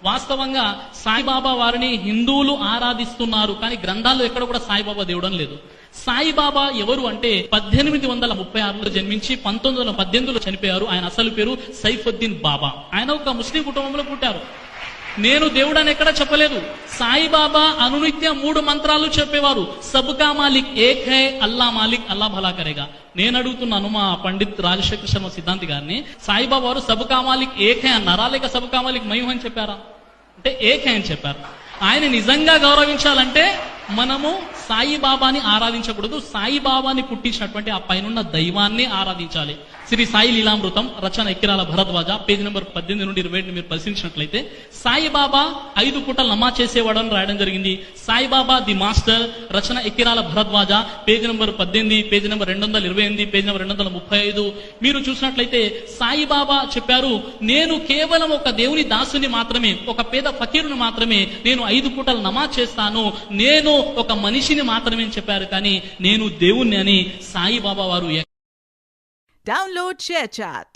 వాస్తవంగా సాయిబాబా వారిని హిందువులు ఆరాధిస్తున్నారు, కానీ గ్రంథాల్లో ఎక్కడ కూడా సాయిబాబా దేవుడు అని లేదు. సాయిబాబా ఎవరు అంటే 1836లో జన్మించి 1918లో చనిపోయారు. ఆయన అసలు పేరు సైఫుద్దీన్ బాబా. ఆయన ఒక ముస్లిం కుటుంబంలో పుట్టారు. నేను దేవుడు అని ఎక్కడ చెప్పలేదు. సాయిబాబా అనునిత్యం 3 మంత్రాలు చెప్పేవారు. సబ్కా మాలిక్ ఏక్ హై, అల్లా మాలిక్, అల్లా భలా కరేగా. నేను అడుగుతున్నాను మా పండిత్ రాజశేఖర్ శర్మ సిద్ధాంతి గారిని, సాయిబాబా వారు సబ్కా మాలిక్ ఏక్ హై అన్నారా, లేక సబ్కా మాలిక్ మయూ అని చెప్పారా? అంటే ఏక్ హై అని చెప్పారు. ఆయన నిజంగా గౌరవించాలంటే మనము సాయిబాబాని ఆరాధించకూడదు, సాయిబాబాని పుట్టించినటువంటి ఆ పైనున్న దైవాన్ని ఆరాధించాలి. శ్రీ సాయి లీలామృతం, రచన ఎక్కిరాల భరద్వాజ, పేజీ నెంబర్ 18 నుండి 27 మీరు పరిశీలించినట్లయితే సాయిబాబా 5 పూటలు నమాజ్ చేసేవాడు అని రాయడం జరిగింది. సాయిబాబా ది మాస్టర్, రచన Ekkirala Bharadwaja, page number 18, page number 228, page number 235. మీరు చూసినట్లయితే సాయిబాబా చెప్పారు, నేను కేవలం ఒక దేవుని దాసుని మాత్రమే, ఒక పేద ఫకీరుని మాత్రమే, నేను 5 పూటలు నమాజ్ చేస్తాను, నేను ఒక మనిషిని మాత్రమే చెప్పారు, కానీ నేను దేవుణ్ణి అని సాయిబాబా వారు. Download ShareChat.